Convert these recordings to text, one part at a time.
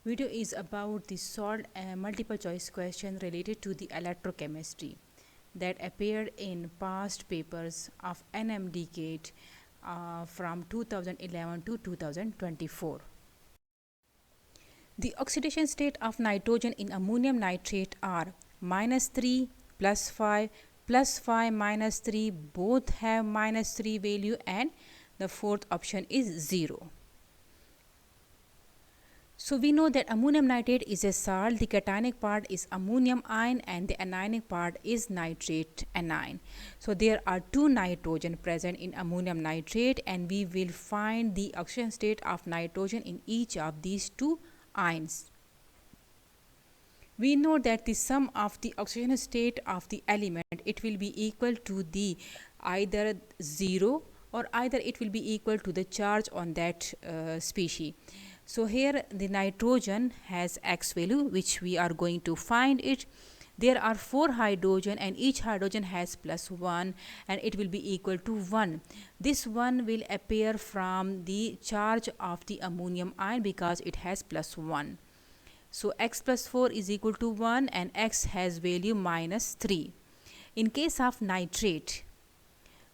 Video is about the solved multiple choice question related to the electrochemistry that appeared in past papers of NMDCAT from 2011 to 2024. The oxidation state of nitrogen in ammonium nitrate are -3, +5, +5, -3, both have -3 value, and the fourth option is 0. So we know that ammonium nitrate is a salt. The cationic part is ammonium ion and the anionic part is nitrate anion. So there are two nitrogen present in ammonium nitrate, and we will find the oxidation state of nitrogen in each of these two ions. We know that the sum of the oxidation state of the element, it will be equal to the either 0 or either it will be equal to the charge on that species. So here the nitrogen has X value, which we are going to find it. There are 4 hydrogen and each hydrogen has +1, and it will be equal to 1. This 1 will appear from the charge of the ammonium ion because it has +1. So X plus 4 is equal to 1 and X has value -3. In case of nitrate,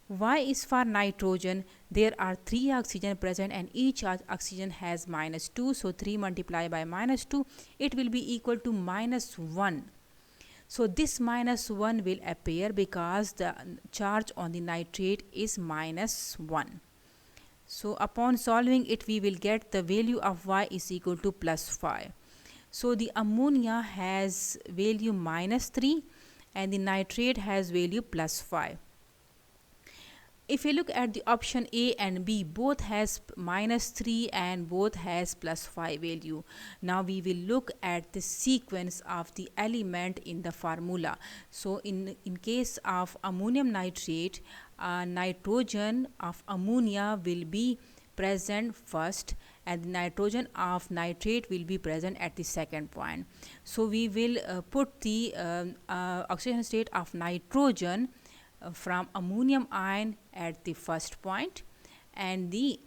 Y is for nitrogen. There are 3 oxygen present and each oxygen has -2. So 3 multiplied by -2, it will be equal to -1. So this -1 will appear because the charge on the nitrate is -1. So upon solving it, we will get the value of Y is equal to +5. So the ammonia has value -3 and the nitrate has value +5. If you look at the option A and B, both has -3 and both has +5 value. Now we will look at the sequence of the element in the formula. So in case of ammonium nitrate, nitrogen of ammonia will be present first and the nitrogen of nitrate will be present at the second point. So we will put the oxidation state of nitrogen from ammonium ion at the first point and the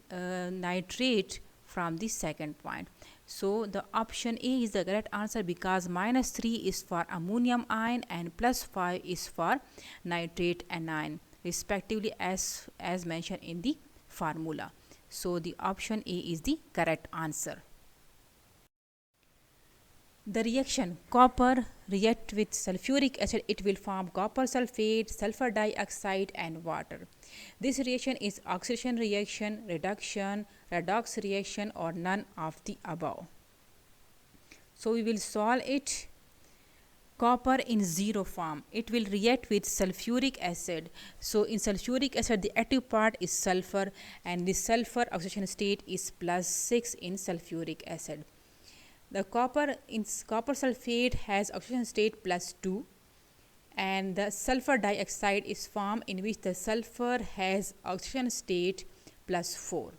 nitrate from the second point. So the option A is the correct answer because -3 is for ammonium ion and +5 is for nitrate anion respectively as mentioned in the formula. So the option A is the correct answer. The reaction copper react with sulfuric acid, it will form copper sulfate, sulfur dioxide and water. This reaction is oxidation reaction, reduction, redox reaction or none of the above. So we will solve it. Copper in 0 form, it will react with sulfuric acid. So in sulfuric acid, the active part is sulfur and the sulfur oxidation state is +6 in sulfuric acid. The copper sulfate has oxidation state +2 and the sulfur dioxide is formed in which the sulfur has oxidation state +4.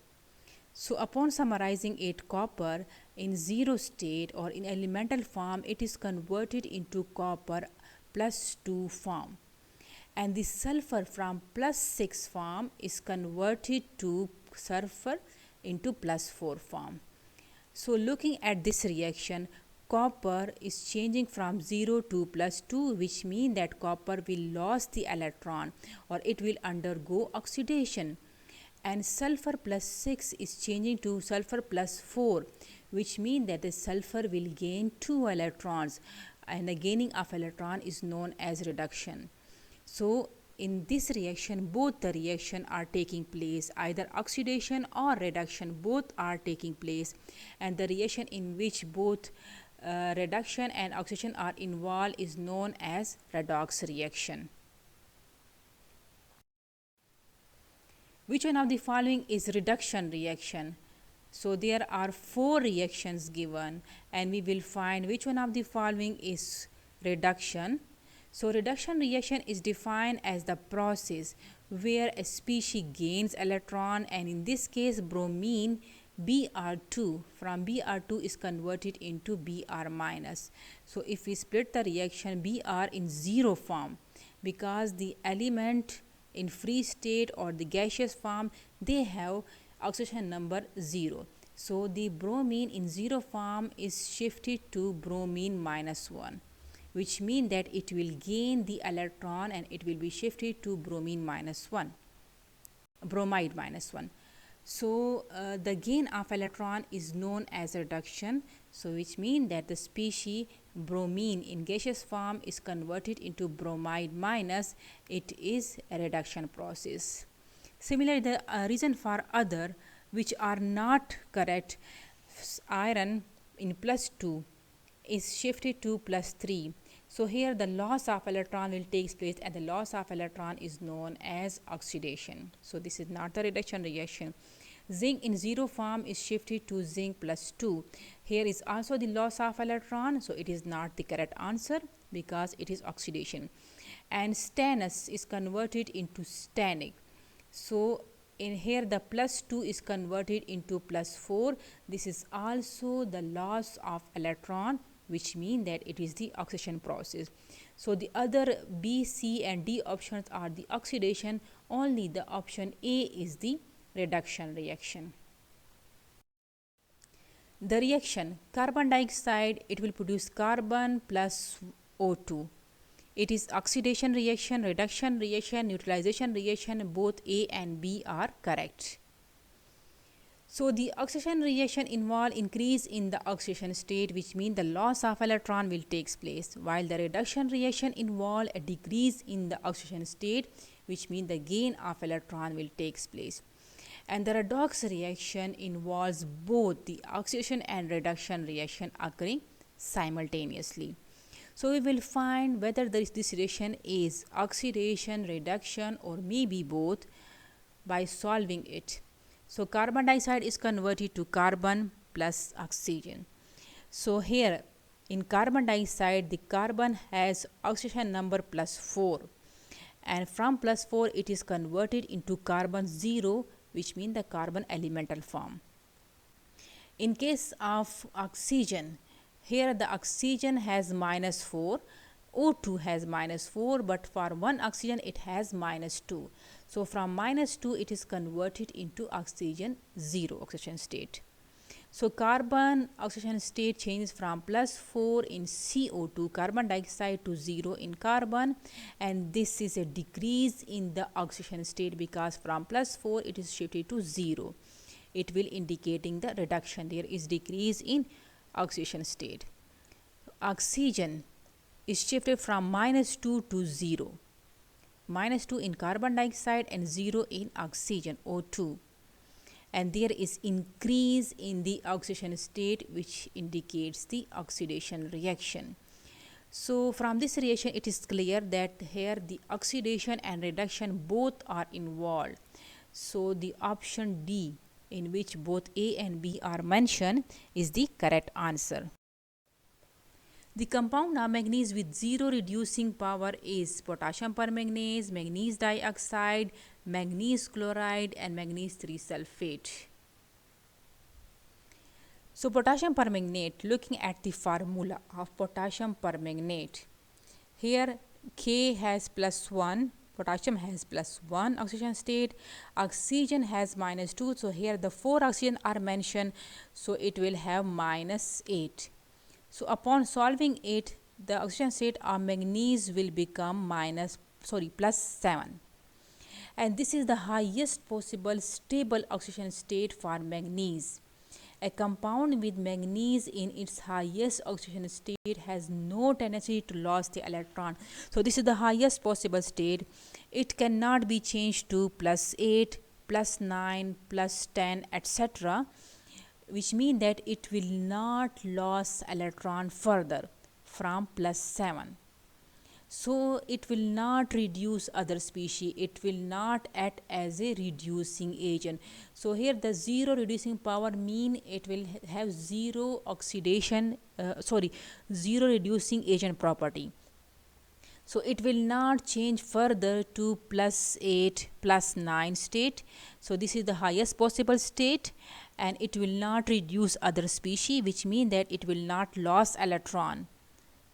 So upon summarizing it, copper in 0 state or in elemental form, it is converted into copper +2 form, and the sulfur from +6 form is converted to sulfur into +4 form. So looking at this reaction, copper is changing from 0 to +2, which means that copper will lose the electron or it will undergo oxidation. And sulfur +6 is changing to sulfur +4, which means that the sulfur will gain 2 electrons, and the gaining of electron is known as reduction. So in this reaction, both the reaction are taking place, either oxidation or reduction, both are taking place, and the reaction in which both reduction and oxidation are involved is known as redox reaction. Which one of the following is reduction reaction? So there are 4 reactions given and we will find which one of the following is reduction. So reduction reaction is defined as the process where a species gains electron, and in this case bromine Br2 from Br2 is converted into Br minus. So if we split the reaction, Br in 0 form, because the element in free state or the gaseous form, they have oxidation number 0. So the bromine in zero form is shifted to bromine minus 1, which means that it will gain the electron and it will be shifted to bromine minus 1, bromide minus 1. So the gain of electron is known as reduction, so which means that the species bromine in gaseous form is converted into bromide minus, it is a reduction process. Similarly, the reason for other which are not correct, iron in plus 2 is shifted to plus 3. So here the loss of electron will take place and the loss of electron is known as oxidation. So this is not the reduction reaction. Zinc in zero form is shifted to zinc plus 2. Here is also the loss of electron, so it is not the correct answer because it is oxidation. And stannous is converted into stannic. So in here the plus 2 is converted into plus 4. This is also the loss of electron, which means that it is the oxidation process. So the other B, C and D options are the oxidation, only the option A is the reduction reaction. The reaction carbon dioxide, it will produce carbon plus O2. It is oxidation reaction, reduction reaction, neutralization reaction, both A and B are correct. So the oxidation reaction involve increase in the oxidation state, which means the loss of electron will take place, while the reduction reaction involve a decrease in the oxidation state, which means the gain of electron will take place. And the redox reaction involves both the oxidation and reduction reaction occurring simultaneously. So we will find whether this reaction is oxidation, reduction or maybe both by solving it. So carbon dioxide is converted to carbon plus oxygen. So here in carbon dioxide the carbon has oxidation number plus 4 and from plus 4 it is converted into carbon 0, which means the carbon elemental form. In case of oxygen, here the oxygen has minus 4, O2 has minus 4, but for one oxygen it has minus 2. So from minus 2 it is converted into oxygen 0 oxidation state. So carbon oxidation state changes from plus 4 in CO2 carbon dioxide to 0 in carbon, and this is a decrease in the oxidation state because from plus 4 it is shifted to 0. It will indicating the reduction. There is decrease in oxidation state. Oxygen is shifted from minus 2 to 0. Minus 2 in carbon dioxide and 0 in oxygen O2. And there is increase in the oxidation state, which indicates the oxidation reaction. So from this reaction it is clear that here the oxidation and reduction both are involved. So the option D, in which both A and B are mentioned, is the correct answer. The compound of manganese with zero reducing power is potassium permanganate, manganese dioxide, manganese chloride and manganese 3-sulfate. So potassium permanganate, looking at the formula of potassium permanganate, here K has plus 1, potassium has plus 1 oxidation state, oxygen has minus 2, so here the 4 oxygen are mentioned, so it will have minus 8. So upon solving it, the oxidation state of manganese will become plus 7. And this is the highest possible stable oxidation state for manganese. A compound with manganese in its highest oxidation state has no tendency to lose the electron. So this is the highest possible state. It cannot be changed to plus 8, plus 9, plus 10, etc., which means that it will not lose electron further from plus 7. So it will not reduce other species, it will not act as a reducing agent. So here the zero reducing power mean it will have zero zero reducing agent property. So it will not change further to plus 8, plus 9 state. So this is the highest possible state, and it will not reduce other species, which means that it will not lose electron.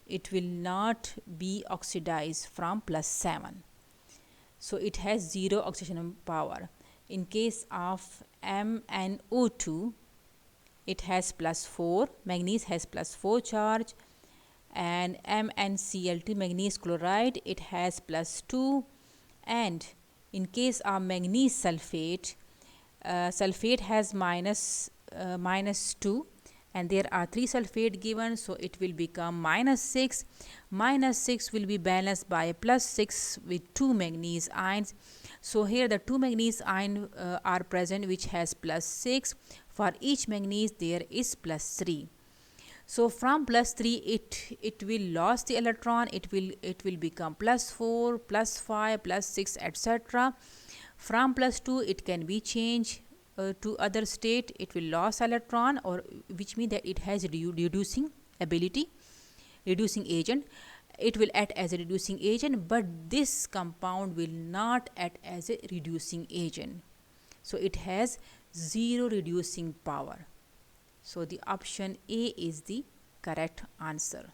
It will not be oxidized from plus 7. So it has zero oxidation power. In case of MnO2, it has +4, manganese has +4 charge, and MnCl2 manganese chloride, it has +2. And in case of manganese sulfate, sulfate has -2, and there are 3 sulfate given, so it will become -6. -6 will be balanced by +6 with 2 manganese ions. So here the 2 manganese ions are present, which has +6. For each manganese there is +3. So from +3 it will lose the electron, it will become +4, +5, +6, etc. From +2 it can be changed to other state, it will lose electron, or which means that it has reducing ability, reducing agent. It will act as a reducing agent, but this compound will not act as a reducing agent. So it has zero reducing power. So the option A is the correct answer.